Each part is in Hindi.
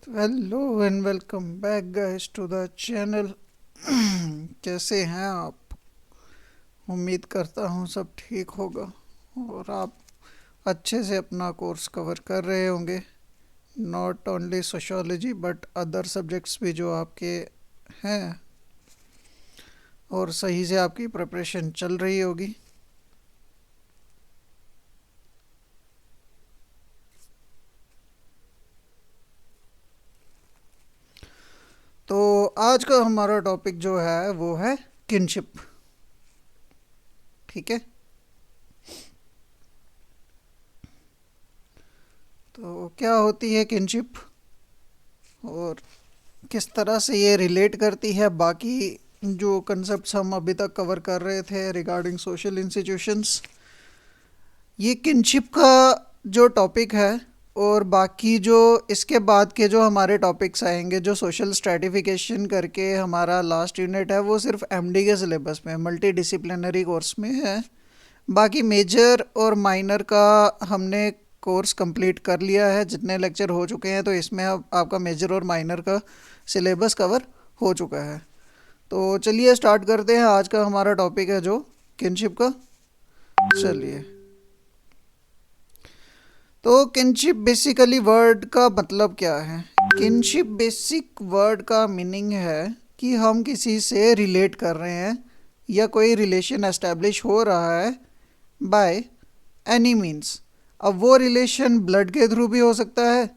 Hello and welcome back guys to the channel. कैसे हैं आप? उम्मीद करता हूँ सब ठीक होगा और आप अच्छे से अपना कोर्स कवर कर रहे होंगे। Not only sociology but other subjects भी जो आपके हैं, और सही से आपकी प्रिपरेशन चल रही होगी। तो आज का हमारा टॉपिक जो है वो है किनशिप। ठीक है, तो क्या होती है किनशिप और किस तरह से ये रिलेट करती है बाकी जो कंसेप्ट्स हम अभी तक कवर कर रहे थे रिगार्डिंग सोशल इंस्टीट्यूशंस। ये किनशिप का जो टॉपिक है और बाकी जो इसके बाद के जो हमारे टॉपिक्स आएंगे, जो सोशल स्ट्रेटिफिकेशन करके हमारा लास्ट यूनिट है, वो सिर्फ एमडी के सिलेबस में मल्टी डिसिप्लिनरी कोर्स में है। बाकी मेजर और माइनर का हमने कोर्स कंप्लीट कर लिया है। जितने लेक्चर हो चुके हैं तो इसमें अब आपका मेजर और माइनर का सिलेबस कवर हो चुका है। तो चलिए स्टार्ट करते हैं। आज का हमारा टॉपिक है जो किनशिप का। चलिए, तो किनशिप बेसिकली वर्ड का मतलब क्या है? किनशिप बेसिक वर्ड का मीनिंग है कि हम किसी से रिलेट कर रहे हैं या कोई रिलेशन एस्टेब्लिश हो रहा है बाय एनी मीन्स। अब वो रिलेशन ब्लड के थ्रू भी हो सकता है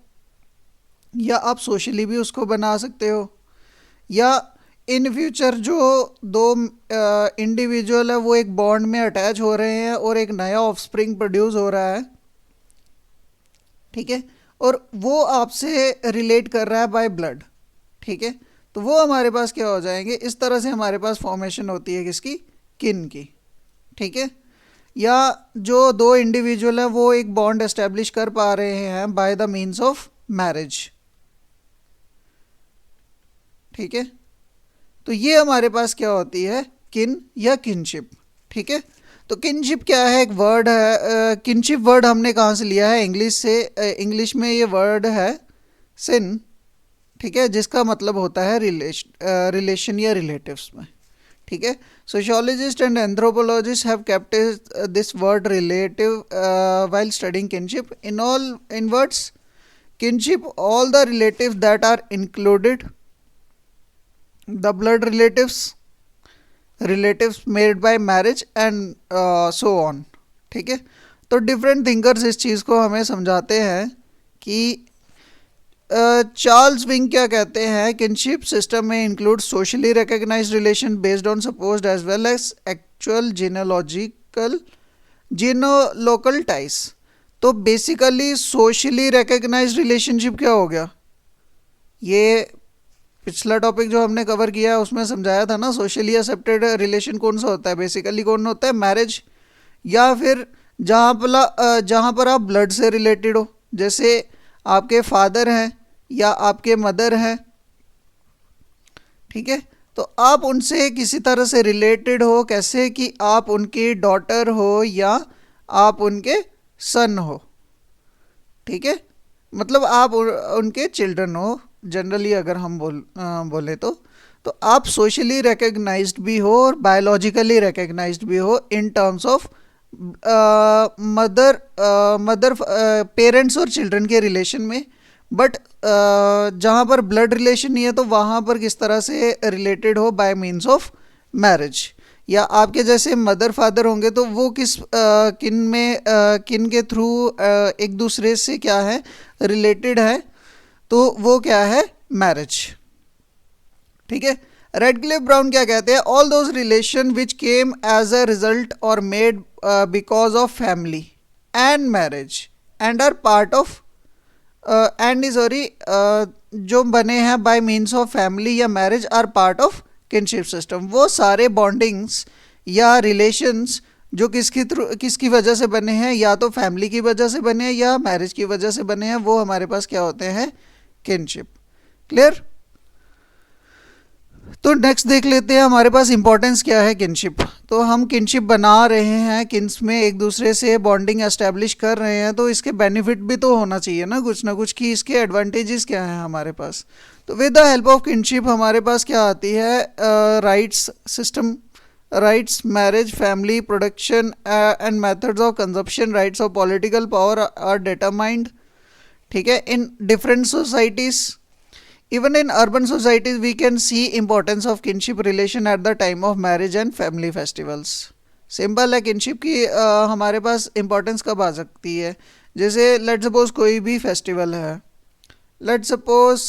या आप सोशली भी उसको बना सकते हो, या इन फ्यूचर जो दो इंडिविजुअल है वो एक बॉन्ड में अटैच हो रहे हैं और एक नया ऑफस्प्रिंग प्रोड्यूस हो रहा है। ठीक है, और वो आपसे रिलेट कर रहा है बाय ब्लड। ठीक है, तो वो हमारे पास क्या हो जाएंगे? इस तरह से हमारे पास फॉर्मेशन होती है किसकी? किन की। ठीक है, या जो दो इंडिविजुअल हैं वो एक बॉन्ड एस्टेब्लिश कर पा रहे हैं by the means of marriage. ठीक है, तो ये हमारे पास क्या होती है? किन या किनशिप। ठीक है, तो किनशिप क्या है? एक वर्ड है। किनशिप वर्ड हमने कहाँ से लिया है? इंग्लिश से। इंग्लिश में ये वर्ड है सिन। ठीक है, जिसका मतलब होता है रिलेशन या रिलेटिव्स में। ठीक है, sociologist and anthropologist have kept this word relative while studying kinship. In words kinship, all the relatives that are included, the blood relatives, relatives made by marriage and so on. ठीक है, तो डिफरेंट थिंकर्स इस चीज़ को हमें समझाते हैं कि चार्ल्स विंग क्या कहते हैं? किनशिप सिस्टम में include socially recognised relation based on supposed as well as actual genealogical ties. तो बेसिकली सोशली रिकग्नाइज्ड रिलेशनशिप क्या हो गया? ये पिछला टॉपिक जो हमने कवर किया उसमें समझाया था ना। सोशली एक्सेप्टेड रिलेशन कौन सा होता है? बेसिकली कौन होता है? मैरिज, या फिर जहाँ पर आप ब्लड से रिलेटेड हो, जैसे आपके फादर हैं या आपके मदर हैं। ठीक है, तो आप उनसे किसी तरह से रिलेटेड हो। कैसे? कि आप उनकी डॉटर हो या आप उनके सन हो। ठीक है, मतलब आप उनके चिल्ड्रन हो जनरली, अगर हम बोले तो आप सोशली रिकग्नाइज्ड भी हो और बायोलॉजिकली रिकग्नाइज्ड भी हो in terms of mother parents और चिल्ड्रन के रिलेशन में। बट जहाँ पर ब्लड रिलेशन नहीं है तो वहाँ पर किस तरह से रिलेटेड हो? Bye means of marriage. या आपके जैसे मदर फादर होंगे तो वो किन के थ्रू एक दूसरे से क्या है? रिलेटेड है, तो वो क्या है? मैरिज। ठीक है, रेडक्लिफ ब्राउन क्या कहते हैं? All those relation which came as a result और made because of family and marriage and are part of जो बने हैं बाय मीन्स ऑफ फैमिली या marriage are part of kinship system. वो सारे बॉन्डिंग्स या रिलेशंस जो किसकी वजह से बने हैं, या तो फैमिली की वजह से बने हैं या मैरिज की वजह से बने हैं, वो हमारे पास क्या होते हैं? किनशिप। क्लियर? तो नेक्स्ट देख लेते हैं हमारे पास इंपॉर्टेंस क्या है किनशिप। तो हम किनशिप बना रहे हैं, किन्स में एक दूसरे से बॉन्डिंग एस्टेब्लिश कर रहे हैं, तो इसके बेनिफिट भी तो होना चाहिए ना कुछ कि इसके एडवांटेजेस क्या हैं हमारे पास। तो with the help of kinship हमारे पास क्या आती है, rites system, rites, marriage, family, production and methods of consumption, rights of political power are determined, ठीक है, in different societies. Even in urban societies, we can see importance of kinship relation at the time of marriage and family festivals. Simple है, किनशिप की हमारे पास इम्पोर्टेंस कब आ सकती है, जैसे लेट सपोज कोई भी फेस्टिवल है, लेट सपोज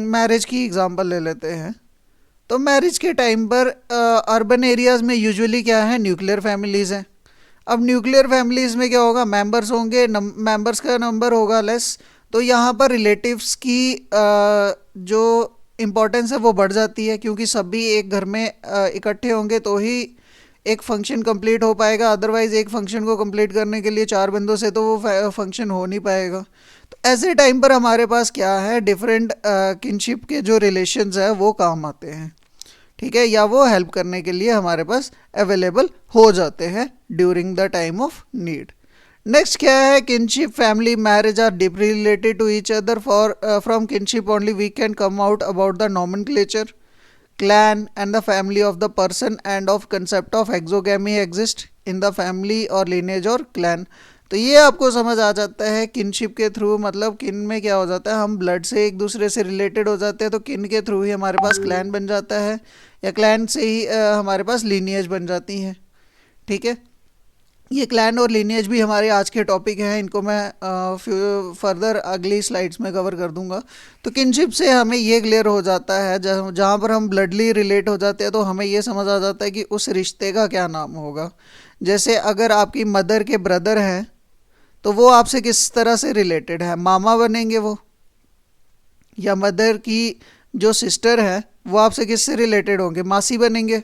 मैरिज की एग्जांपल ले लेते हैं। तो मैरिज के टाइम पर अर्बन एरियाज़ में यूजुअली क्या है, न्यूक्लियर फैमिलीज़ हैं। अब न्यूक्लियर फैमिलीज़ में क्या होगा, मेंबर्स होंगे, मेंबर्स का नंबर होगा लेस, तो यहाँ पर रिलेटिव्स की जो इम्पोर्टेंस है वो बढ़ जाती है, क्योंकि सभी एक घर में इकट्ठे होंगे तो ही एक फंक्शन कंप्लीट हो पाएगा। अदरवाइज़ एक फंक्शन को कंप्लीट करने के लिए 4 बंदों से तो वो फंक्शन हो नहीं पाएगा। तो ऐसे टाइम पर हमारे पास क्या है, डिफरेंट किनशिप के जो रिलेशंस है वो काम आते हैं, ठीक है, या वो हेल्प करने के लिए हमारे पास अवेलेबल हो जाते हैं during the time of need. Next क्या है, kinship, family, marriage are deeply related to each other. For from kinship only we can come out about the nomenclature, clan and the family of the person and of concept of exogamy exist in the family or lineage or clan। तो ये आपको समझ आ जाता है किनशिप के थ्रू, मतलब किन में क्या हो जाता है, हम ब्लड से एक दूसरे से रिलेटेड हो जाते हैं, तो किन के थ्रू ही हमारे पास क्लैन बन जाता है, या क्लैन से ही हमारे पास लीनिएज बन जाती हैं, ठीक है। ये क्लैन और लीनिएज भी हमारे आज के टॉपिक हैं, इनको मैं फर्दर अगली स्लाइड्स में कवर कर दूंगा। तो किनशिप से हमें ये क्लियर हो जाता है, जहाँ पर हम ब्लडली रिलेट हो जाते हैं तो हमें ये समझ आ जाता है कि उस रिश्ते का क्या नाम होगा। जैसे अगर आपकी मदर के ब्रदर हैं तो वो आपसे किस तरह से रिलेटेड है, मामा बनेंगे वो, या मदर की जो सिस्टर है वो आपसे किससे रिलेटेड होंगे, मासी बनेंगे।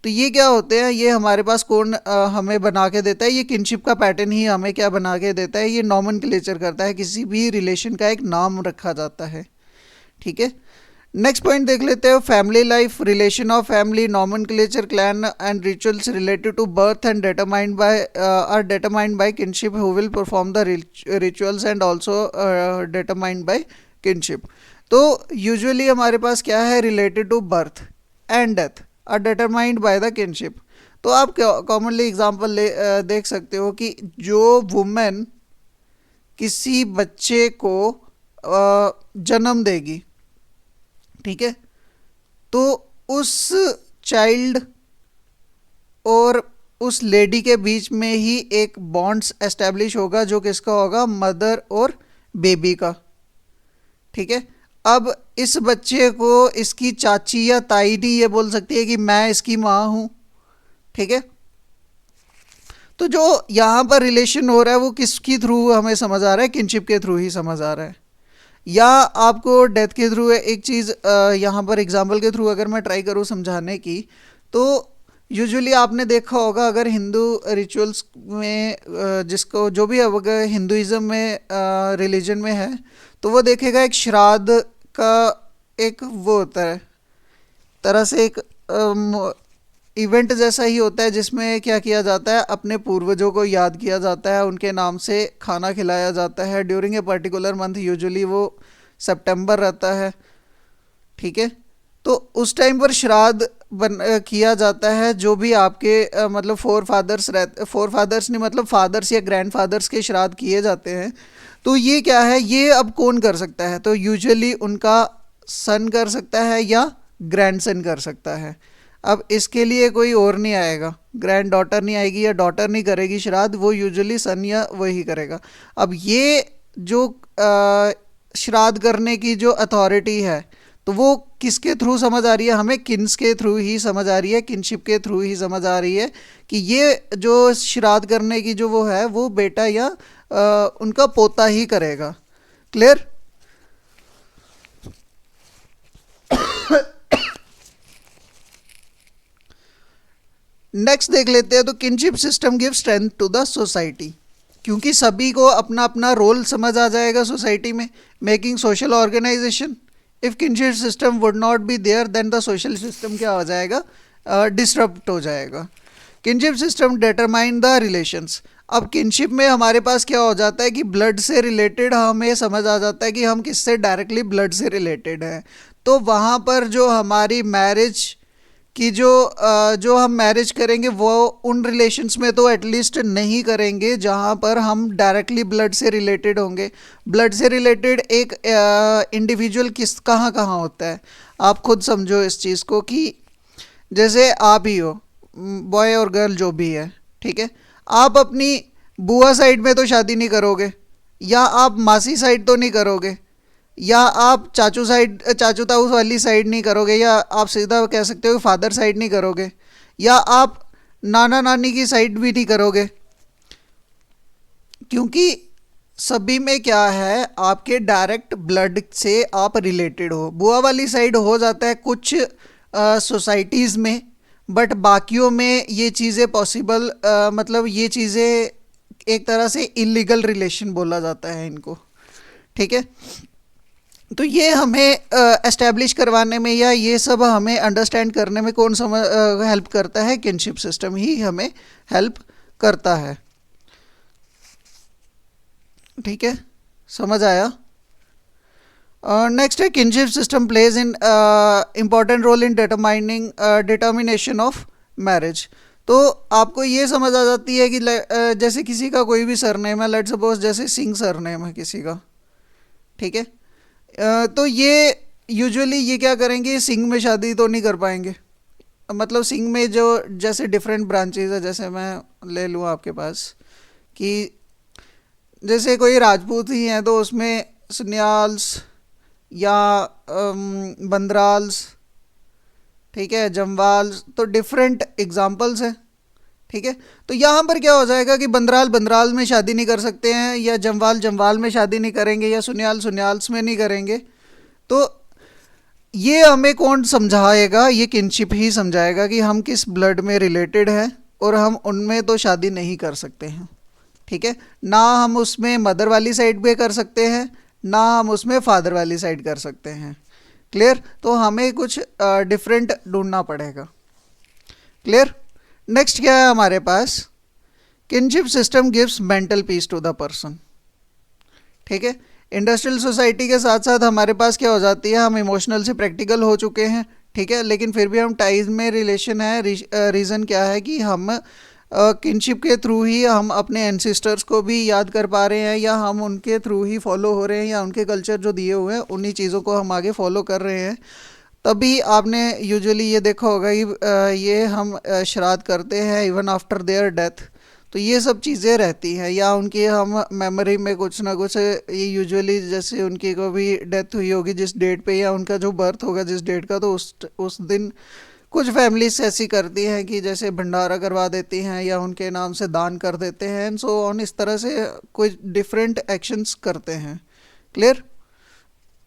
तो ये क्या होते हैं, ये हमारे पास कौन हमें बना के देता है, ये किनशिप का पैटर्न ही हमें क्या बना के देता है, ये नॉमेनक्लेचर करता है, किसी भी रिलेशन का एक नाम रखा जाता है, ठीक है। नेक्स्ट पॉइंट देख लेते हैं, family life, relation of family, nomenclature, clan and rituals related to birth and determined by kinship who will perform the rituals and also determined by kinship. तो यूजुअली हमारे पास क्या है, related to birth and death are determined by the kinship. तो आप कॉमनली एग्जांपल देख सकते हो कि जो वुमेन किसी बच्चे को जन्म देगी, ठीक है, तो उस चाइल्ड और उस लेडी के बीच में ही एक बॉन्ड्स एस्टेब्लिश होगा, जो किसका होगा, मदर और बेबी का, ठीक है। अब इस बच्चे को इसकी चाची या ताई भी ये बोल सकती है कि मैं इसकी माँ हूँ, ठीक है। तो जो यहाँ पर रिलेशन हो रहा है वो किसके थ्रू हमें समझ आ रहा है, किनशिप के थ्रू ही समझ आ रहा है। या आपको डेथ के थ्रू एक चीज़ यहाँ पर एग्जाम्पल के थ्रू अगर मैं ट्राई करूँ समझाने की, तो यूजुअली आपने देखा होगा अगर हिंदू रिचुअल्स में जिसको जो भी अगर हिंदुइज़्म में रिलीजन में है तो वो देखेगा एक श्राद्ध का एक वो होता है, तरह से एक इवेंट जैसा ही होता है, जिसमें क्या किया जाता है, अपने पूर्वजों को याद किया जाता है, उनके नाम से खाना खिलाया जाता है during a particular month, usually वो सितंबर रहता है, ठीक है। तो उस टाइम पर श्राद्ध किया जाता है, जो भी आपके मतलब फोर फादर्स नहीं मतलब फादर्स या ग्रैंड फादर्स के श्राद्ध किए जाते हैं। तो ये क्या है, ये अब कौन कर सकता है, तो यूजुअली उनका सन कर सकता है या ग्रैंड सन कर सकता है। अब इसके लिए कोई और नहीं आएगा, ग्रैंड डॉटर नहीं आएगी या डॉटर नहीं करेगी श्राद्ध, वो यूजुअली सन या वही करेगा। अब ये जो श्राद्ध करने की जो अथॉरिटी है तो वो किसके थ्रू समझ आ रही है हमें, किन्स के थ्रू ही समझ आ रही है, किनशिप के थ्रू ही समझ आ रही है कि ये जो श्राद्ध करने की जो वो है वो बेटा या उनका पोता ही करेगा। क्लियर? नेक्स्ट देख लेते हैं, तो kinship system give strength to the society, क्योंकि सभी को अपना अपना रोल समझ आ जाएगा सोसाइटी में, making social organization if kinship system would not be there then the social system क्या हो जाएगा, डिसरप्ट हो जाएगा। Kinship system determine the relations. अब किनशिप में हमारे पास क्या हो जाता है कि ब्लड से रिलेटेड हमें समझ आ जाता है कि हम किससे डायरेक्टली ब्लड से रिलेटेड हैं। तो वहाँ पर जो हमारी मैरिज कि जो हम मैरिज करेंगे वो उन रिलेशंस में तो एटलीस्ट नहीं करेंगे जहाँ पर हम डायरेक्टली ब्लड से रिलेटेड होंगे। ब्लड से रिलेटेड एक इंडिविजुअल किस कहाँ कहाँ होता है, आप खुद समझो इस चीज़ को कि जैसे आप ही हो, बॉय और गर्ल जो भी है, ठीक है, आप अपनी बुआ साइड में तो शादी नहीं करोगे, या आप मासी साइड तो नहीं करोगे, या आप चाचू साइड चाचू ताऊ वाली साइड नहीं करोगे, या आप सीधा कह सकते हो फादर साइड नहीं करोगे, या आप नाना नानी की साइड भी नहीं करोगे, क्योंकि सभी में क्या है, आपके डायरेक्ट ब्लड से आप रिलेटेड हो। बुआ वाली साइड हो जाता है कुछ सोसाइटीज़ में, बट बाकियों में ये चीज़ें पॉसिबल, मतलब ये चीज़ें एक तरह से इलीगल रिलेशन बोला जाता है इनको, ठीक है। तो ये हमें एस्टेब्लिश करवाने में या ये सब हमें अंडरस्टैंड करने में कौन हेल्प करता है, किनशिप सिस्टम ही हमें हेल्प करता है, ठीक है, समझ आया। नेक्स्ट है kinship system plays in important role in determination of marriage. तो आपको ये समझ आ जाती है कि जैसे किसी का कोई भी सरनेम है, लेट्स सपोज जैसे सिंह सरनेम है किसी का, ठीक है, तो ये यूजुअली ये क्या करेंगे, सिंह में शादी तो नहीं कर पाएंगे। मतलब सिंह में जो जैसे डिफरेंट ब्रांचेज है, जैसे मैं ले लूँ आपके पास कि जैसे कोई राजपूत ही हैं तो उसमें सुनियाल्स या बंदराल्स, ठीक है, जमवाल्स, तो डिफरेंट एग्जांपल्स हैं, ठीक है। तो यहाँ पर क्या हो जाएगा कि बंदराल बंदराल में शादी नहीं कर सकते हैं, या जमवाल जमवाल में शादी नहीं करेंगे, या सुनियाल सुनियाल्स में नहीं करेंगे। तो ये हमें कौन समझाएगा, ये किनशिप ही समझाएगा कि हम किस ब्लड में रिलेटेड हैं और हम उनमें तो शादी नहीं कर सकते हैं, ठीक है। ना हम उसमें मदर वाली साइड पे कर सकते हैं, ना हम उसमें फादर वाली साइड कर सकते हैं, क्लियर। तो हमें कुछ डिफरेंट ढूंढना पड़ेगा, क्लियर। नेक्स्ट क्या है हमारे पास, kinship system gives mental peace to the person, ठीक है। इंडस्ट्रियल सोसाइटी के साथ साथ हमारे पास क्या हो जाती है, हम इमोशनल से प्रैक्टिकल हो चुके हैं, ठीक है, लेकिन फिर भी हम टाइज में रिलेशन है। रीज़न क्या है कि हम किनशिप के थ्रू ही हम अपने एंसेस्टर्स को भी याद कर पा रहे हैं, या हम उनके थ्रू ही फॉलो हो रहे हैं, या उनके कल्चर जो दिए हुए हैं उन्हीं चीज़ों को हम आगे फॉलो कर रहे हैं। तभी आपने यूजुअली ये देखा होगा कि ये हम श्राद्ध करते हैं इवन आफ्टर देयर डेथ, तो ये सब चीज़ें रहती हैं, या उनकी हम मेमोरी में कुछ ना कुछ, ये यूजुअली जैसे उनकी को भी डेथ हुई होगी जिस डेट पे, या उनका जो बर्थ होगा जिस डेट का, तो उस दिन कुछ फैमिलीज ऐसी करती हैं कि जैसे भंडारा करवा देती हैं या उनके नाम से दान कर देते हैं, एंड सो ऑन, इस तरह से कुछ डिफरेंट एक्शंस करते हैं, क्लियर।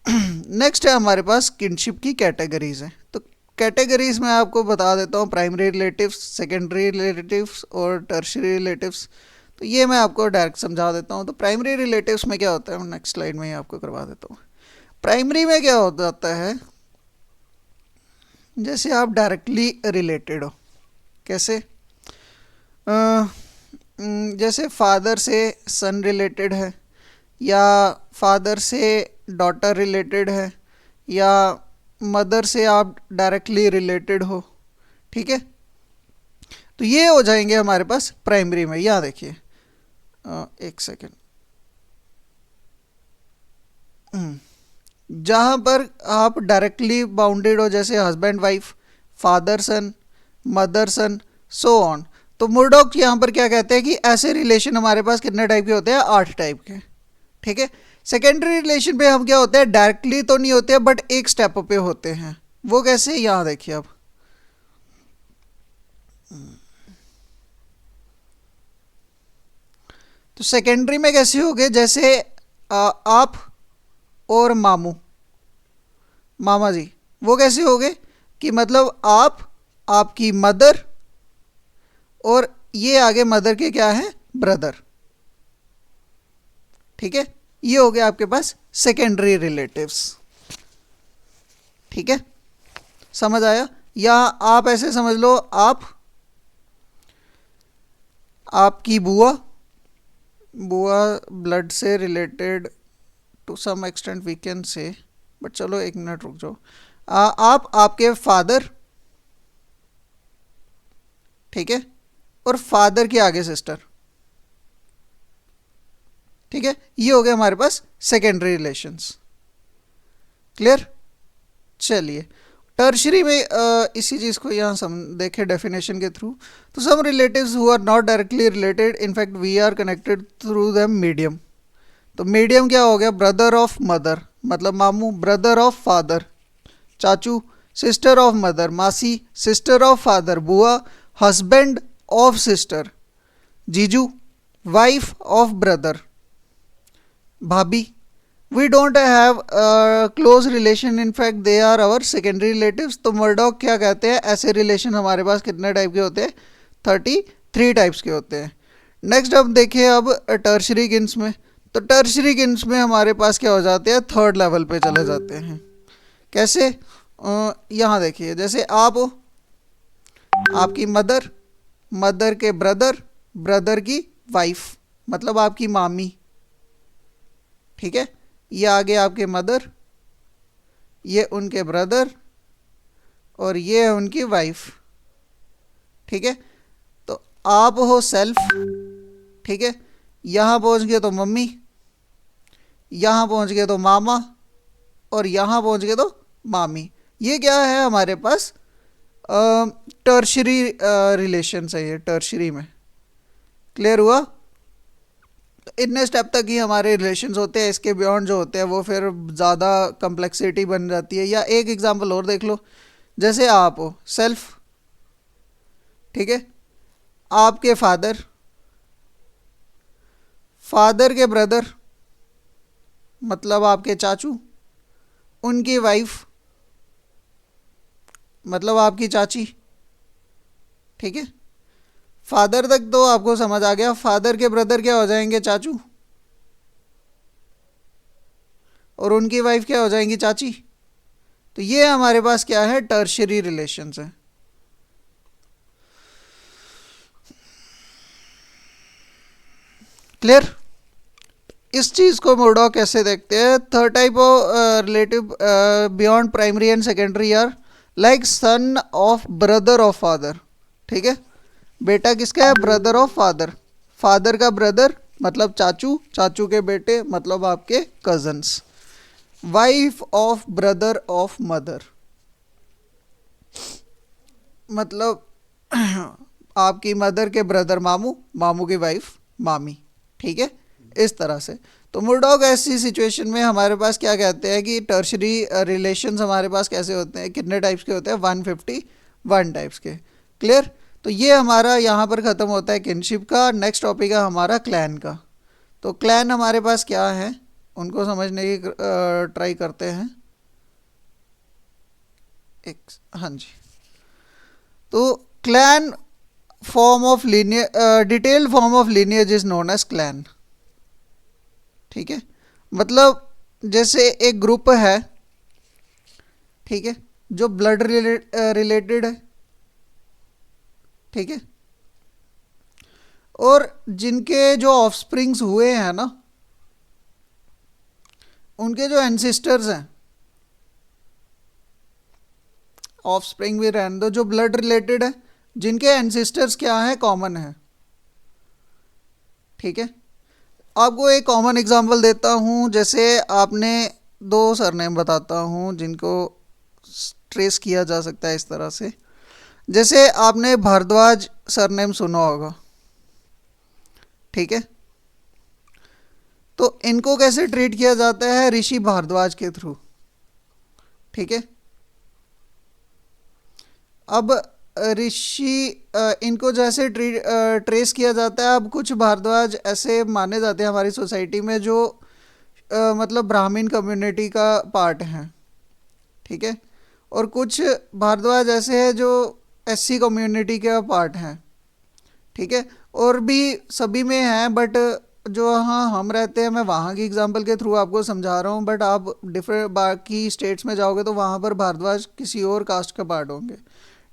नेक्स्ट है हमारे पास किनशिप की कैटेगरीज हैं। तो कैटेगरीज में आपको बता देता हूँ, प्राइमरी रिलेटिव्स, सेकेंडरी रिलेटिव्स और टर्शियरी रिलेटिव्स। तो ये मैं आपको डायरेक्ट समझा देता हूँ। तो प्राइमरी रिलेटिव्स में क्या होता है, मैं नेक्स्ट स्लाइड में ही आपको करवा देता हूँ। प्राइमरी में क्या हो जाता है, जैसे आप डायरेक्टली रिलेटेड हो, कैसे, जैसे फादर से सन रिलेटेड है, या फादर से डॉटर रिलेटेड है, या मदर से आप डायरेक्टली रिलेटेड हो, ठीक है। तो ये हो जाएंगे हमारे पास प्राइमरी में। यहाँ देखिए, एक सेकेंड, जहाँ पर आप डायरेक्टली बाउंडेड हो, जैसे husband wife, father son, mother son, so on. तो मुर्डॉक यहाँ पर क्या कहते हैं कि ऐसे रिलेशन हमारे पास कितने टाइप के होते हैं, 8 टाइप के, ठीक है। सेकेंडरी रिलेशन पे हम क्या होते हैं, डायरेक्टली तो नहीं होते बट एक स्टेप पे होते हैं। वो कैसे, यहाँ देखिए अब, तो सेकेंडरी में कैसे हो गए, जैसे आप और मामू, मामा जी, वो कैसे हो गए कि मतलब आप, आपकी मदर, और ये आगे मदर के क्या है, ब्रदर, ठीक है। ये हो गया आपके पास सेकेंडरी रिलेटिव्स। ठीक है, समझ आया? या आप ऐसे समझ लो, आपकी बुआ, बुआ ब्लड से related to some extent we can say, but चलो एक मिनट रुक जाओ। आप आपके फादर, ठीक है, और फादर के आगे सिस्टर, ठीक है, ये हो गया हमारे पास सेकेंडरी रिलेशंस। क्लियर? चलिए, टर्शरी में इसी चीज़ को यहाँ सम देखें डेफिनेशन के थ्रू। तो some relatives who are not directly related, in fact we are connected through the medium. तो मीडियम क्या हो गया? ब्रदर ऑफ मदर मतलब मामू, ब्रदर ऑफ फादर चाचू, सिस्टर ऑफ मदर मासी, सिस्टर ऑफ फादर बुआ, हस्बैंड ऑफ सिस्टर जीजू, वाइफ ऑफ ब्रदर भाभी। We don't have close relation, in fact they are our secondary relatives. तो मर्डॉक क्या कहते हैं? ऐसे रिलेशन हमारे पास कितने टाइप के होते हैं? 33 टाइप्स के होते हैं। नेक्स्ट अब देखिए, अब टर्शरी किन्स में, तो टर्शरी किन्स में हमारे पास क्या हो जाते हैं? थर्ड लेवल पे चले जाते हैं। कैसे? यहाँ देखिए, जैसे आप हो, आपकी मदर, मदर के ब्रदर, ब्रदर की वाइफ मतलब आपकी मामी, ठीक है, ये आगे आपके मदर, ये उनके ब्रदर और ये है उनकी वाइफ, ठीक है। तो आप हो सेल्फ, ठीक है, यहाँ पहुँच गए तो मम्मी, यहाँ पहुँच गए तो मामा और यहाँ पहुँच गए तो मामी। ये क्या है हमारे पास? टर्शरी रिलेशन है ये, टर्शरी में। क्लियर हुआ? इतने स्टेप तक ही हमारे रिलेशंस होते हैं, इसके बियॉन्ड जो होते हैं वो फिर ज़्यादा कम्प्लेक्सिटी बन जाती है। या एक एग्जांपल और देख लो, जैसे आप हो सेल्फ, ठीक है, आपके फादर, फादर के ब्रदर मतलब आपके चाचू, उनकी वाइफ मतलब आपकी चाची, ठीक है। फादर तक तो आपको समझ आ गया। फादर के ब्रदर क्या हो जाएंगे? चाचू, और उनकी वाइफ क्या हो जाएंगी? चाची। तो ये हमारे पास क्या है? टर्शरी रिलेशंस है। क्लियर? इस चीज को मोडॉक कैसे देखते हैं? Third type of relative beyond primary and secondary are like son of brother of father, ठीक है। बेटा किसका है? ब्रदर ऑफ फादर, फादर का ब्रदर मतलब चाचू, चाचू के बेटे मतलब आपके cousins. Wife of brother of mother मतलब आपकी मदर के ब्रदर मामू, मामू की वाइफ मामी, ठीक है, इस तरह से। तो मुर्डॉग ऐसी सिचुएशन में हमारे पास क्या कहते हैं कि टर्शरी रिलेशंस हमारे पास कैसे होते हैं? कितने टाइप्स के होते हैं? 151 टाइप्स के। क्लियर? तो ये हमारा यहाँ पर ख़त्म होता है किनशिप का। नेक्स्ट टॉपिक है हमारा क्लैन का। तो क्लैन हमारे पास क्या है उनको समझने की ट्राई करते हैं। हाँ जी, तो clan form of linear, detailed form of lineage is known as clan, ठीक है। मतलब जैसे एक ग्रुप है, ठीक है, जो ब्लड रिलेटेड है, ठीक है, और जिनके जो ऑफस्प्रिंग्स हुए हैं ना, उनके जो एंसिस्टर्स हैं, ऑफस्प्रिंग भी रहने दो, जो ब्लड रिलेटेड है, जिनके एंसिस्टर्स क्या हैं? कॉमन है, ठीक है। आपको एक कॉमन एग्जांपल देता हूँ। जैसे आपने दो सरनेम बताता हूँ जिनको ट्रेस किया जा सकता है इस तरह से। जैसे आपने भारद्वाज सरनेम सुना होगा, ठीक है, तो इनको कैसे ट्रीट किया जाता है? ऋषि भारद्वाज के थ्रू, ठीक है। अब ऋषि इनको जैसे ट्रेस किया जाता है। अब कुछ भारद्वाज ऐसे माने जाते हैं हमारी सोसाइटी में जो मतलब ब्राह्मण कम्युनिटी का पार्ट हैं, ठीक है, और कुछ भारद्वाज ऐसे हैं जो एससी कम्युनिटी का पार्ट हैं, ठीक है, और भी सभी में हैं, बट जो हाँ हम रहते हैं, मैं वहाँ की एग्जांपल के थ्रू आपको समझा रहा हूँ, बट आप डिफरेंट बाकी स्टेट्स में जाओगे तो वहाँ पर भारद्वाज किसी और कास्ट का पार्ट होंगे।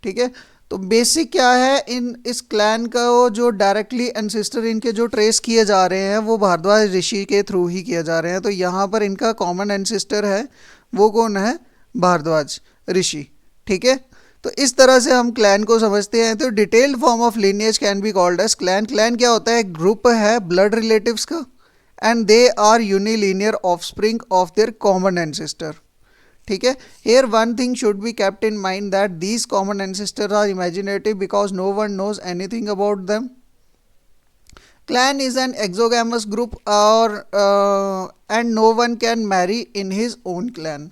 ठीक है। तो बेसिक क्या है, इन इस क्लैन का वो जो डायरेक्टली एंसेस्टर इनके जो ट्रेस किए जा रहे हैं वो भारद्वाज ऋषि के थ्रू ही किए जा रहे हैं। तो यहाँ पर इनका कॉमन एंसेस्टर है, वो कौन है? भारद्वाज ऋषि। ठीक है। तो इस तरह से हम क्लैन को समझते हैं। तो detailed form of lineage can be called as clan. Clan क्या होता है? एक ग्रुप है ब्लड रिलेटिव्स का, and they are unilineal offspring of their common ancestor. ठीक है। Here one thing should be kept in mind that these common ancestor are imaginative because no one knows anything about them. Clan is an exogamous group or and no one can marry in his own clan।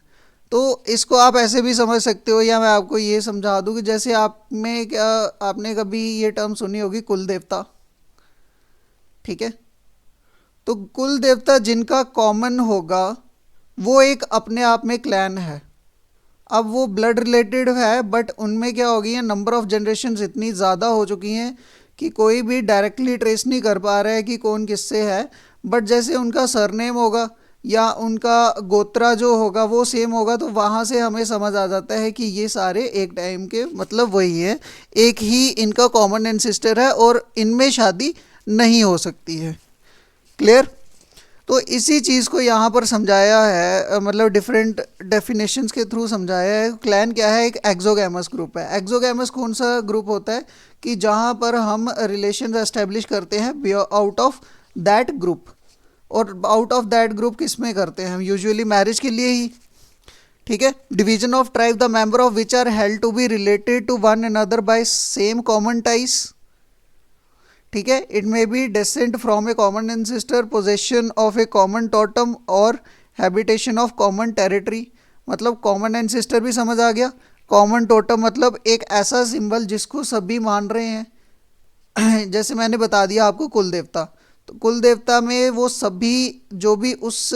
तो इसको आप ऐसे भी समझ सकते हो, या मैं आपको ये समझा दूँ कि जैसे आप में क्या, आपने कभी ये टर्म सुनी होगी कुल देवता। ठीक है। तो कुल देवता जिनका कॉमन होगा वो एक अपने आप में क्लैन है। अब वो ब्लड रिलेटेड है, बट उनमें क्या हो गई है, नंबर ऑफ जनरेशन्स इतनी ज़्यादा हो चुकी हैं कि कोई भी डायरेक्टली ट्रेस नहीं कर पा रहा है कि कौन किससे है। बट जैसे उनका सरनेम होगा या उनका गोत्रा जो होगा वो सेम होगा, तो वहाँ से हमें समझ आ जाता है कि ये सारे एक टाइम के मतलब वही है, एक ही इनका कॉमन एंसेस्टर है और इनमें शादी नहीं हो सकती है। क्लियर? तो इसी चीज़ को यहाँ पर समझाया है, मतलब डिफरेंट डेफिनेशंस के थ्रू समझाया है। क्लैन क्या है? एक एक्सोगैमस ग्रुप है। एक्सोगैमस कौन सा ग्रुप होता है? कि जहाँ पर हम रिलेशन एस्टेब्लिश करते हैं आउट ऑफ दैट ग्रुप। और आउट ऑफ दैट ग्रुप किस में करते हैं हम? यूजुअली मैरिज के लिए ही। ठीक है। Division of tribe, the member of which are held to be related to one another by same common ties. ठीक है। It may be descent from a common ancestor, possession of a common totem और हैबिटेशन ऑफ कॉमन टेरिटरी। मतलब कॉमन एंसेस्टर भी समझ आ गया। कॉमन टोटम मतलब एक ऐसा सिंबल जिसको सभी मान रहे हैं। जैसे मैंने बता दिया आपको कुल देवता, तो कुल देवता में वो सभी जो भी उस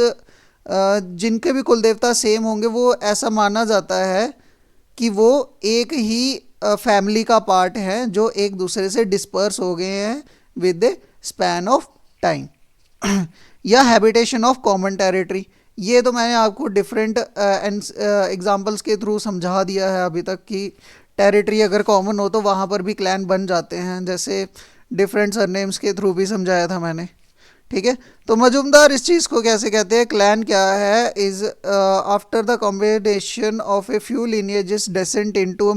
जिनके भी कुल देवता सेम होंगे वो ऐसा माना जाता है कि वो एक ही फैमिली का पार्ट है जो एक दूसरे से डिस्पर्स हो गए हैं with the span of time. या हैबिटेशन ऑफ कॉमन टेरिटरी, ये तो मैंने आपको डिफरेंट एग्जांपल्स के थ्रू समझा दिया है अभी तक कि टेरिटरी अगर कॉमन हो तो वहाँ पर भी क्लैन बन जाते हैं, जैसे डिफरेंट सरनेम्स के थ्रू भी समझाया था मैंने। ठीक है। तो मजुमदार इस चीज़ को कैसे कहते हैं? क्लैन क्या है? Is after the combination of a few lineages descent into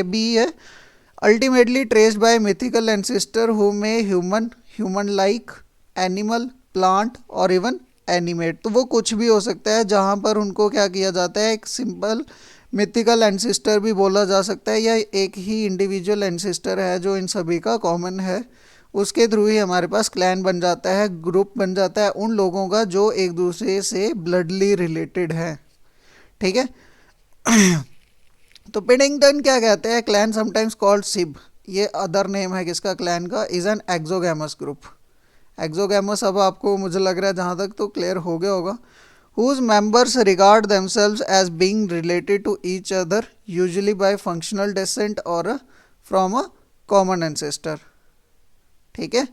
be है ultimately traced by mythical ancestor who may human like, animal, plant और इवन एनिमेट। तो वो कुछ भी हो सकता है जहाँ पर उनको क्या किया जाता है, एक सिंपल मिथिकल एंसेस्टर भी बोला जा सकता है, या एक ही इंडिविजुअल एंसेस्टर है जो इन सभी का कॉमन है। उसके थ्रू ही हमारे पास क्लैन बन जाता है, ग्रुप बन जाता है उन लोगों का जो एक दूसरे से ब्लडली रिलेटेड है। ठीक है। तो पेडिंगटन क्या कहते हैं? क्लैन समटाइम्स कॉल्ड सिब, ये अदर नेम है किसका? क्लैन का। Is an exogamous group. Exogamous अब आपको मुझे लग रहा है जहाँ तक तो क्लियर हो गया होगा। whose members regard themselves as being related to each other usually by functional descent or from a common ancestor। ठीक है।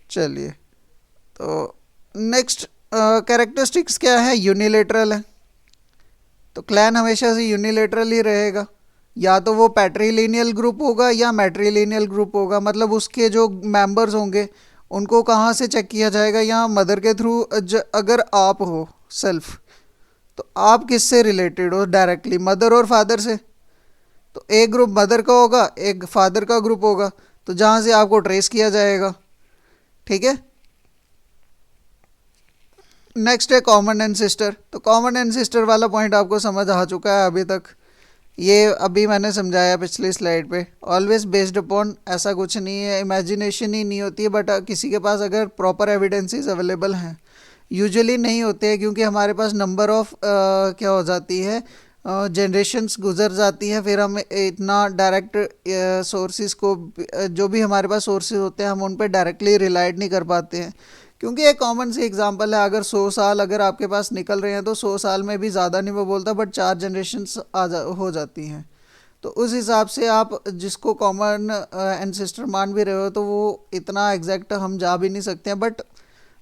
चलिए, तो नेक्स्ट कैरेक्टरिस्टिक्स क्या है? यूनिलेटरल है। तो क्लैन हमेशा से यूनिलेटरल ही रहेगा, या तो वो पैट्रीलिनियल ग्रुप होगा या मैट्रीलिनियल ग्रुप होगा। मतलब उसके जो मेंबर्स होंगे उनको कहाँ से चेक किया जाएगा? यहाँ मदर के थ्रू। अगर आप हो सेल्फ, तो आप किससे रिलेटेड हो? डायरेक्टली मदर और फादर से। तो एक ग्रुप मदर का होगा, एक फादर का ग्रुप होगा, तो जहाँ से आपको ट्रेस किया जाएगा। ठीक है। नेक्स्ट है कॉमन एंसेस्टर। तो कॉमन एंसेस्टर वाला पॉइंट आपको समझ आ चुका है अभी तक, ये अभी मैंने समझाया पिछली स्लाइड पे। ऑलवेज बेस्ड अपॉन, ऐसा कुछ नहीं है, इमेजिनेशन ही नहीं होती है, बट किसी के पास अगर प्रॉपर एविडेंसेस अवेलेबल हैं, यूजुअली नहीं होते हैं क्योंकि हमारे पास नंबर ऑफ क्या हो जाती है, जनरेशन्स गुजर जाती हैं, फिर हम इतना डायरेक्ट सोर्सेज को जो भी हमारे पास सोर्सेज होते हैं हम उन पर डायरेक्टली रिलाइड नहीं कर पाते हैं। क्योंकि एक कॉमन सी एग्जांपल है, अगर 100 साल अगर आपके पास निकल रहे हैं तो 100 साल में भी ज़्यादा नहीं वो बोलता, बट 4 जनरेशन्स हो जाती हैं। तो उस हिसाब से आप जिसको कॉमन एंसेस्टर मान भी रहे हो तो वो इतना एग्जैक्ट हम जा भी नहीं सकते हैं, बट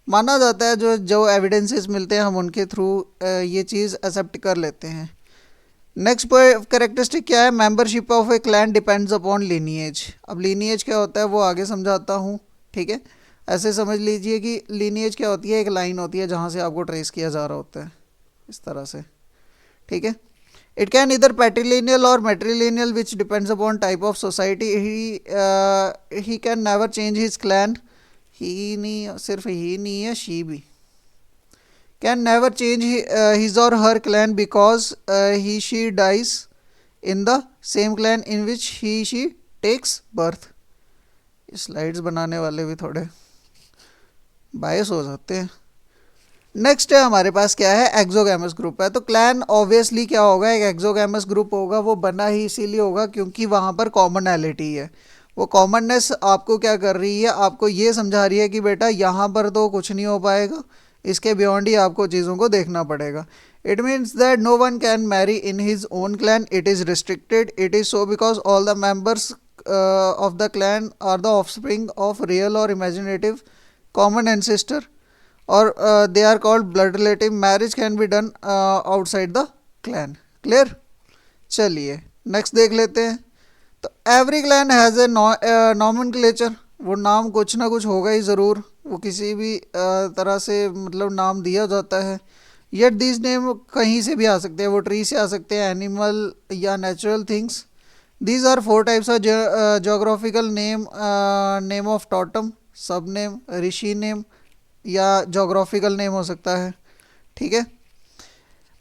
माना जाता है, जो जो एविडेंसेस मिलते हैं हम उनके थ्रू ये चीज़ एक्सेप्ट कर लेते हैं। नेक्स्ट कैरेक्टरिस्टिक क्या है, membership of A clan depends upon lineage. अब लीनिएज क्या होता है वो आगे समझाता हूँ, ठीक है। ऐसे समझ लीजिए कि लीनिएज क्या होती है, एक लाइन होती है जहाँ से आपको ट्रेस किया जा रहा होता है, इस तरह से, ठीक है। इट कैन इधर पैट्रिलिनियल और matrilineal which depends upon type of society. He can never change his clan. He नहीं, सिर्फ ही नहीं है, शी भी can never change his or her clan because he she dies in the same clan in which he she takes birth। Slides बनाने वाले भी थोड़े बायस हो जाते हैं। नेक्स्ट है हमारे पास क्या है, एक्सोगैमस ग्रुप है। तो क्लैन ऑब्वियसली क्या होगा, एक एक्सोगैमस ग्रुप होगा। वो बना ही इसीलिए होगा क्योंकि वहाँ पर कॉमनैलिटी है। वो कॉमननेस आपको क्या कर रही है, आपको ये समझा रही है कि बेटा यहाँ पर तो कुछ नहीं हो पाएगा, इसके बियॉन्ड ही आपको चीज़ों को देखना पड़ेगा। It means that no one can marry in his own clan, it is restricted. It is so because all the members of the clan are the offspring of real और इमेजिनेटिव कॉमन एंसेस्टर और they are called blood relative. Marriage can be done outside the clan. Clear. चलिए नेक्स्ट देख लेते हैं। तो every clan has a nomenclature. वो नाम कुछ ना कुछ होगा ही ज़रूर, वो किसी भी तरह से मतलब नाम दिया जाता है। येट दीज नेम कहीं से भी आ सकते हैं, वो ट्री से आ सकते हैं, एनिमल या natural things. These are 4 types of geographical name, name of totem, सब नेम, ऋषि नेम या जोग्राफिकल नेम हो सकता है, ठीक है।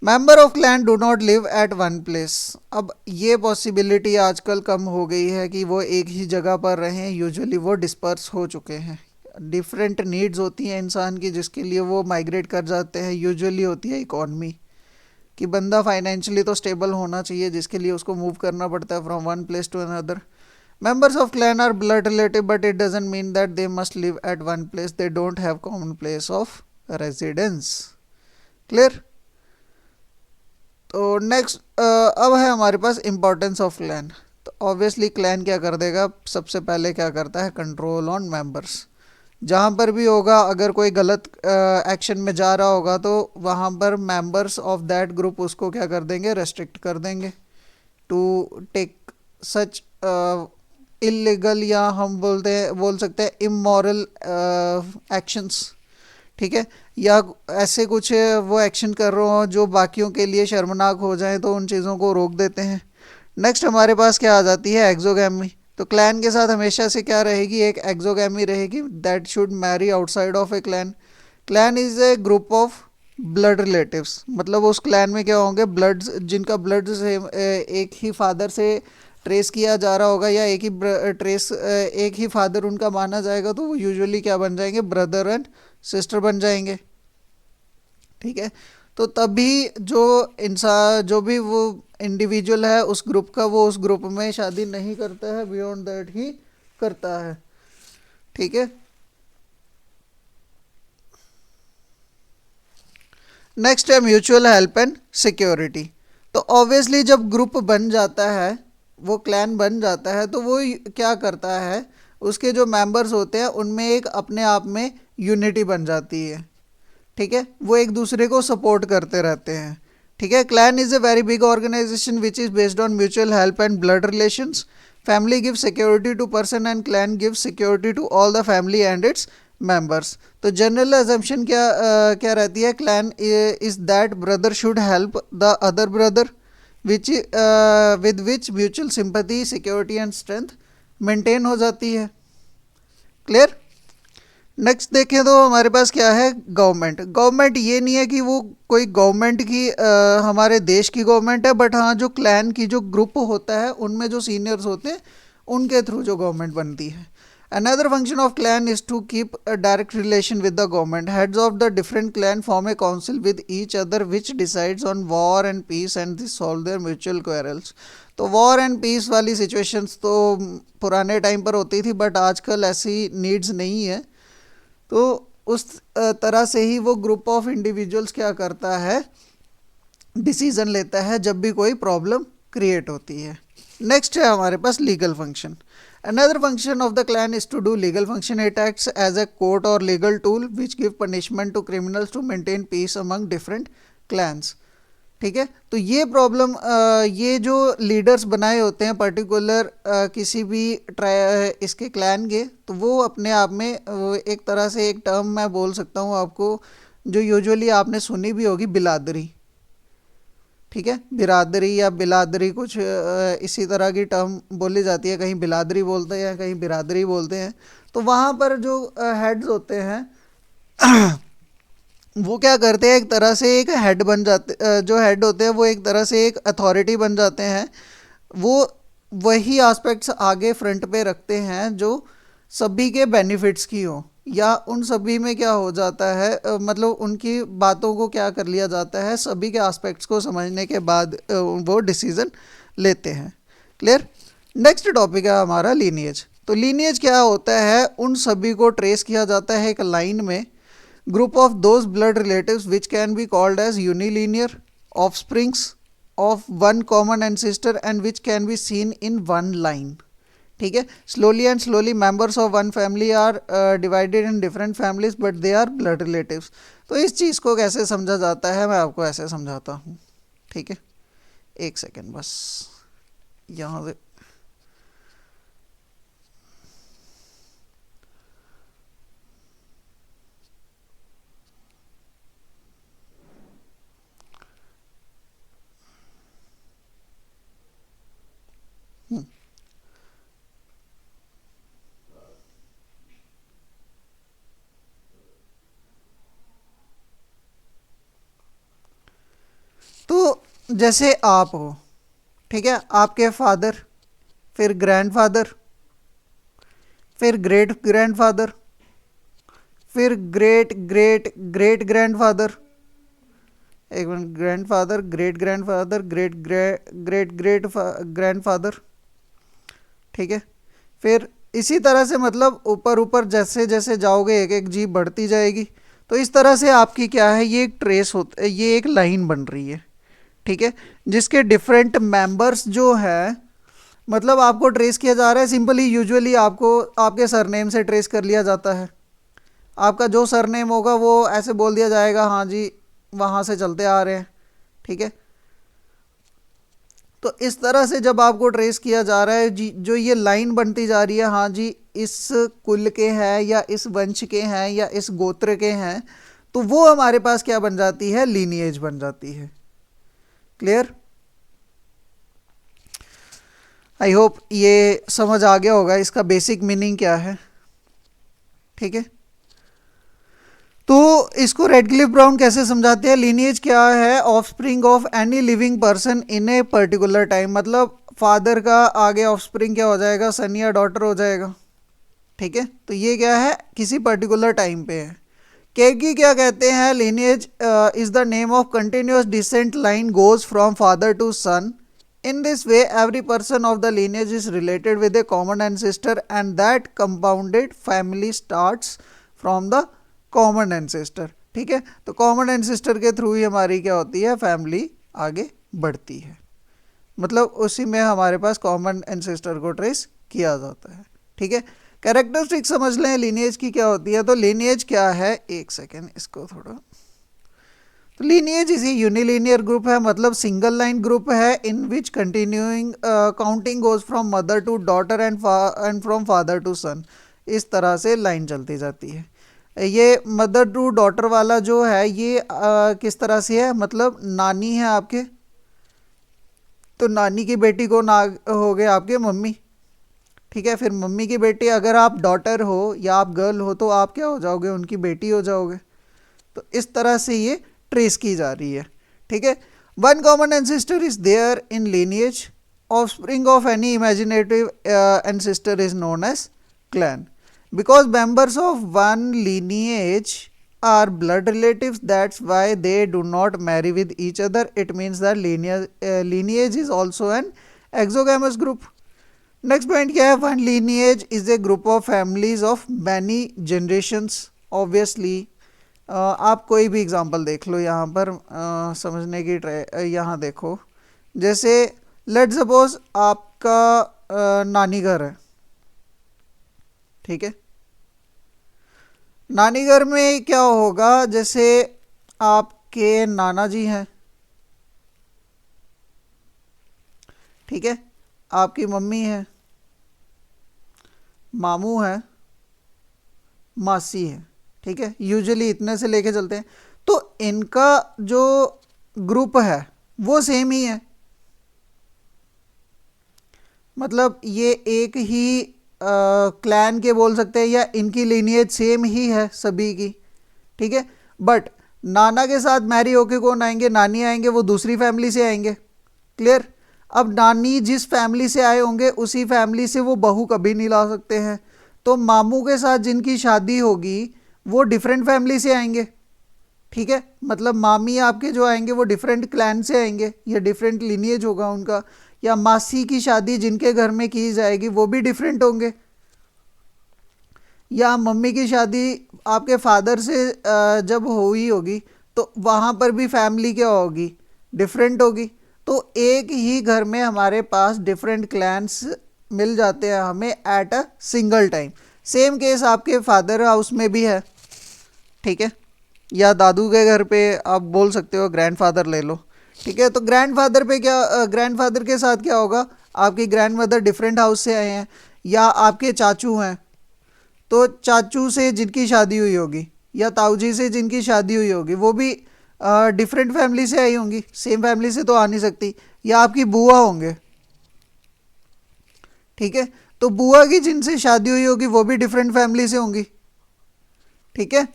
Member of clan do not live at one place. अब ये पॉसिबिलिटी आजकल कम हो गई है कि वो एक ही जगह पर रहें, यूजुअली वो डिस्पर्स हो चुके हैं। डिफरेंट नीड्स होती हैं इंसान की जिसके लिए वो माइग्रेट कर जाते हैं। यूजुअली होती है इकॉनमी, कि बंदा फाइनेंशियली तो स्टेबल होना चाहिए जिसके लिए उसको मूव करना पड़ता है from one place to another. Members of clan are blood relative but it doesn't mean that they must live at one place. They don't have common place of residence. Clear? तो नेक्स्ट अब है हमारे पास इम्पोर्टेंस ऑफ क्लैन। तो ऑब्वियसली क्लैन क्या कर देगा, सबसे पहले क्या करता है, कंट्रोल ऑन मेंबर्स। जहाँ पर भी होगा, अगर कोई गलत एक्शन में जा रहा होगा तो वहाँ पर मेंबर्स ऑफ दैट ग्रुप उसको क्या कर देंगे, रेस्ट्रिक्ट कर देंगे टू टेक सच इलीगल या हम बोल सकते हैं इमोरल एक्शंस, ठीक है। या ऐसे कुछ वो एक्शन कर रहे हो जो बाकियों के लिए शर्मनाक हो जाए तो उन चीज़ों को रोक देते हैं। नेक्स्ट हमारे पास क्या आ जाती है, एक्सोगैमी। तो क्लैन के साथ हमेशा से क्या रहेगी, एक एक्सोगैमी रहेगी, that should Mary outside of A clan. Clan is A group of blood relatives, मतलब उस क्लैन में क्या होंगे, ब्लड्स जिनका ब्लड से एक ही फादर से ट्रेस किया जा रहा होगा या एक ही फादर उनका माना जाएगा, तो वो यूजुअली क्या बन जाएंगे, ब्रदर एंड सिस्टर बन जाएंगे, ठीक है। तो तभी जो भी वो इंडिविजुअल है उस ग्रुप का, वो उस ग्रुप में शादी नहीं करता है, बियॉन्ड दैट ही करता है, ठीक है। नेक्स्ट है म्यूचुअल हेल्प एंड सिक्योरिटी। तो ऑब्वियसली जब ग्रुप बन जाता है, वो क्लैन बन जाता है, तो वो क्या करता है, उसके जो मेंबर्स होते हैं उनमें एक अपने आप में यूनिटी बन जाती है, ठीक है। वो एक दूसरे को सपोर्ट करते रहते हैं, ठीक है। Clan is a very big organisation which is based on mutual help and blood relations. Family give security to person and clan give security to all the family and its members. तो जनरल अजम्पशन क्या रहती है, clan is that brother should help the other brother which with which mutual sympathy, security and strength maintain हो जाती है। क्लियर। नेक्स्ट देखें तो हमारे पास क्या है, गवर्नमेंट। गवर्नमेंट ये नहीं है कि वो कोई गवर्नमेंट की हमारे देश की गवर्नमेंट है, बट हाँ जो क्लैन की जो ग्रुप होता है उनमें जो सीनियर्स होते हैं उनके थ्रू जो गवर्नमेंट बनती है। Another function of clan is to keep a direct relation with the government. Heads of the different clan form a council with each other which decides on war and peace and they solve their mutual quarrels. तो वॉर एंड पीस वाली सिचुएशंस तो पुराने टाइम पर होती थी, बट आजकल ऐसी नीड्स नहीं है। तो उस तरह से ही वो ग्रुप ऑफ इंडिविजुअल्स क्या करता है, डिसीजन लेता है जब भी कोई प्रॉब्लम क्रिएट होती है। नेक्स्ट है हमारे पास legal function. Another function of the clan is to do legal function. It acts as a court or legal tool which give punishment to criminals to maintain peace among different clans. ठीक है, तो ये प्रॉब्लम, ये जो लीडर्स बनाए होते हैं पर्टिकुलर किसी भी इसके क्लैन के, तो वो अपने आप में एक तरह से एक टर्म मैं बोल सकता हूँ आपको, जो यूजुअली आपने सुनी भी होगी, बिलादरी. ठीक है, बिरादरी या बिलादरी कुछ इसी तरह की टर्म बोली जाती है, कहीं बिलादरी बोलते हैं कहीं बिरादरी बोलते हैं. तो वहाँ पर जो हेड्स होते हैं वो क्या करते हैं, एक तरह से एक हेड बन जाते, जो हेड होते हैं वो एक तरह से एक अथॉरिटी बन जाते हैं. वो वही एस्पेक्ट्स आगे फ्रंट पे रखते हैं जो सभी के बेनिफिट्स की हो, या उन सभी में क्या हो जाता है, मतलब उनकी बातों को क्या कर लिया जाता है, सभी के एस्पेक्ट्स को समझने के बाद वो डिसीजन लेते हैं. क्लियर. नेक्स्ट टॉपिक है हमारा लीनिएज. तो लीनिएज क्या होता है, उन सभी को ट्रेस किया जाता है एक लाइन में. Group of those blood relatives which can be called as unilineal offsprings of one common ancestor and which can be seen in one line. ठीक है, slowly and slowly members of one family are divided in different families but they are blood relatives. तो इस चीज़ को कैसे समझा जाता है, मैं आपको ऐसे समझाता हूँ. ठीक है, एक सेकेंड बस यहाँ से. तो जैसे आप हो, ठीक है, आपके फादर, फिर ग्रैंडफादर, फिर ग्रेट ग्रैंडफादर, फिर ग्रेट ग्रेट ग्रेट ग्रैंडफादर, एक minute, grandfather, great grandfather, great great great grandfather. ठीक है, फिर इसी तरह से मतलब ऊपर ऊपर जैसे जैसे जाओगे एक एक जीप बढ़ती जाएगी. तो इस तरह से आपकी क्या है, ये एक ट्रेस होता है, ये एक लाइन बन रही है. ठीक है, जिसके डिफरेंट मेंबर्स जो है, मतलब आपको ट्रेस किया जा रहा है. सिंपली यूजुअली आपको आपके सरनेम से ट्रेस कर लिया जाता है. आपका जो सरनेम होगा वो ऐसे बोल दिया जाएगा, हाँ जी वहाँ से चलते आ रहे हैं. ठीक है, तो इस तरह से जब आपको ट्रेस किया जा रहा है जी, जो ये लाइन बनती जा रही है, हाँ जी इस कुल के हैं या इस वंश के हैं या इस गोत्र के हैं, तो वो हमारे पास क्या बन जाती है, लीनिएज बन जाती है. क्लियर. आई होप ये समझ आ गया होगा इसका बेसिक मीनिंग क्या है. ठीक है, तो इसको रेडक्लिफ ब्राउन कैसे समझाते हैं, लीनिएज क्या है, offspring of any living person in a particular time. मतलब फादर का आगे ऑफस्प्रिंग क्या हो जाएगा, सन या डॉटर हो जाएगा. ठीक है, तो ये क्या है, किसी पर्टिकुलर टाइम पे है. केगी क्या कहते हैं, lineage is the name of continuous descent line goes from father to son. In this way, every person of the lineage is related with a common ancestor and that compounded family starts from the common ancestor. ठीक है, तो common ancestor के थ्रू ही हमारी क्या होती है, फैमिली आगे बढ़ती है. मतलब उसी में हमारे पास common ancestor को ट्रेस किया जाता है. ठीक है, कैरेक्टरिस्टिक समझ लें lineage की क्या होती है. तो lineage क्या है, एक सेकेंड इसको थोड़ा. तो लीनिएज इसी यूनिलीनियर ग्रुप है, मतलब सिंगल लाइन ग्रुप है, in which continuing counting goes from mother to daughter and from father to son. इस तरह से लाइन चलती जाती है. ये मदर टू डॉटर वाला जो है ये किस तरह से है, मतलब नानी है आपके, तो नानी की बेटी को ना हो गए आपके मम्मी. ठीक है, फिर मम्मी की बेटी, अगर आप डॉटर हो या आप गर्ल हो तो आप क्या हो जाओगे, उनकी बेटी हो जाओगे. तो इस तरह से ये ट्रेस की जा रही है. ठीक है, one common ancestor is there in lineage. Offspring of any imaginative ancestor is known as clan. Because members of one lineage are blood relatives, that's why they do not marry with each other. It means that lineage is also an exogamous group. Next point क्या है, one lineage is a group of families of many generations. Obviously आप कोई भी एग्जांपल देख लो यहाँ पर समझने की यहाँ देखो. जैसे लेट सपोज जिसका नानी घर है, ठीक है। नानी घर में क्या होगा, जैसे आपके नाना जी हैं, ठीक है, आपकी मम्मी है, मामू है, मासी है, ठीक है, यूजुअली इतने से लेके चलते हैं। तो इनका जो ग्रुप है वो सेम ही है, मतलब ये एक ही क्लैन के बोल सकते हैं, या इनकी लीनिएज सेम ही है सभी की, ठीक है। बट नाना के साथ मैरी होके कौन आएंगे, नानी आएंगे, वो दूसरी फैमिली से आएंगे, क्लियर। अब नानी जिस फैमिली से आए होंगे उसी फैमिली से वो बहू कभी नहीं ला सकते हैं, तो मामू के साथ जिनकी शादी होगी वो डिफरेंट फैमिली से आएंगे, ठीक है। मतलब मामी आपके जो आएंगे वो डिफरेंट क्लैन से आएंगे, या डिफरेंट लिनिएज होगा उनका, या मासी की शादी जिनके घर में की जाएगी वो भी डिफरेंट होंगे, या मम्मी की शादी आपके फादर से जब हुई होगी तो वहाँ पर भी फैमिली क्या होगी, डिफरेंट होगी। तो एक ही घर में हमारे पास डिफरेंट क्लैन्स मिल जाते हैं हमें at a single time. Same case आपके फादर हाउस में भी है, ठीक है, या दादू के घर पे आप बोल सकते हो, ग्रैंडफादर ले लो, ठीक है। तो ग्रैंडफादर पे क्या, ग्रैंडफादर के साथ क्या होगा, आपकी ग्रैंडमदर डिफरेंट हाउस से आए हैं, या आपके चाचू हैं तो चाचू से जिनकी शादी हुई होगी, या ताऊ जी से जिनकी शादी हुई होगी वो भी डिफरेंट फैमिली से आई होंगी, सेम फैमिली से तो आ नहीं सकती, या आपकी बुआ होंगे, ठीक है, तो बुआ की जिनसे शादी हुई होगी वो भी डिफरेंट फैमिली से होंगी, ठीक है।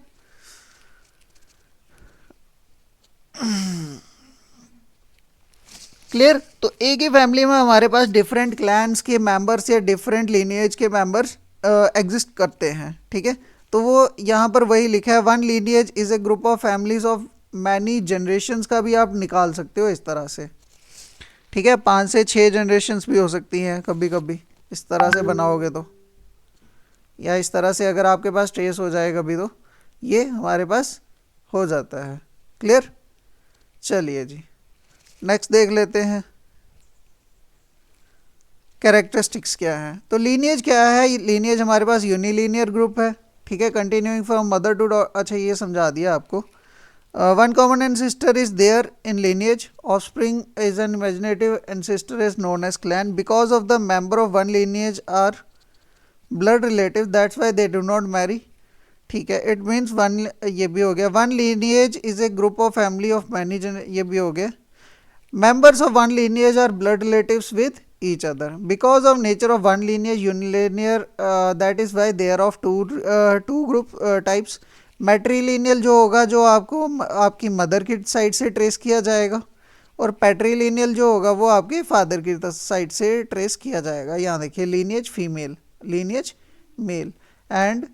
क्लियर। तो एक ही फैमिली में हमारे पास डिफरेंट क्लैन्स के मेंबर्स या डिफरेंट लीनिएज के मेंबर्स एग्जिस्ट करते हैं, ठीक है। तो वो यहाँ पर वही लिखा है, one lineage is a group of families of many generations का भी आप निकाल सकते हो इस तरह से, ठीक है। 5 से 6 जनरेशन्स भी हो सकती हैं कभी कभी, इस तरह से बनाओगे तो, या इस तरह से अगर आपके पास ट्रेस हो जाए कभी तो ये हमारे पास हो जाता है, क्लियर। चलिए जी, नेक्स्ट देख लेते हैं कैरेक्टरिस्टिक्स क्या है। तो लीनिएज क्या है, लीनिएज हमारे पास यूनिलीनियर ग्रुप है, ठीक है, continuing from mother to daughter, अच्छा ये समझा दिया आपको। One common ancestor is there in lineage, offspring is an imaginative ancestor is known as clan, because of the member of one lineage are blood relative, that's why they do not marry, ठीक है। इट मीन्स वन, ये भी हो गया। One lineage is a group of family of many ये भी हो गया। Members of one lineage are blood relatives with each other. Because of nature of one lineage unilinear, that is why they are of two group types. Matrilineal जो होगा, जो आपको आपकी मदर की साइड से ट्रेस किया जाएगा, और पैट्रीलिनियल जो होगा वो आपके फादर की साइड से ट्रेस किया जाएगा। यहाँ देखिए, lineage female, lineage male, and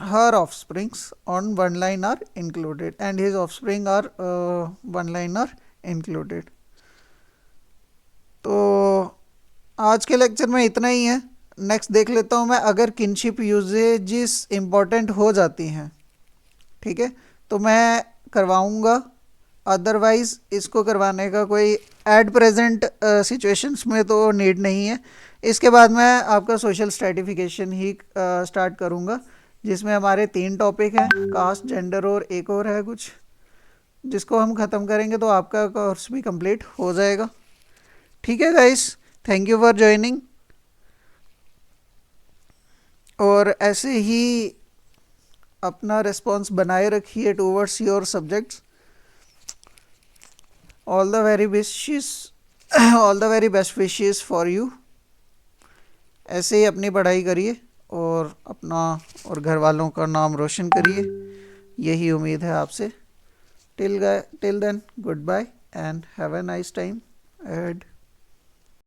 her offsprings on one line are included and his offspring are one line are included. तो आज के लेक्चर में इतना ही है। नेक्स्ट देख लेता हूँ मैं, अगर किनशिप यूजेजिस इम्पॉर्टेंट हो जाती हैं, ठीक है, तो मैं करवाऊँगा, अदरवाइज़ इसको करवाने का कोई एट प्रेजेंट सिचुएशंस में तो नीड नहीं है। इसके बाद मैं आपका सोशल स्ट्रेटिफिकेशन ही स्टार्ट करूँगा, जिसमें हमारे 3 टॉपिक हैं, कास्ट, जेंडर और एक और है कुछ, जिसको हम ख़त्म करेंगे तो आपका कोर्स भी कंप्लीट हो जाएगा, ठीक है guys. Thank you for joining, और ऐसे ही अपना रिस्पॉन्स बनाए रखिए towards your subjects. All the very wishes, all the very best wishes for you. ऐसे ही अपनी पढ़ाई करिए और अपना और घर वालों का नाम रोशन करिए, यही उम्मीद है आपसे। Till then, goodbye and have a nice time ahead.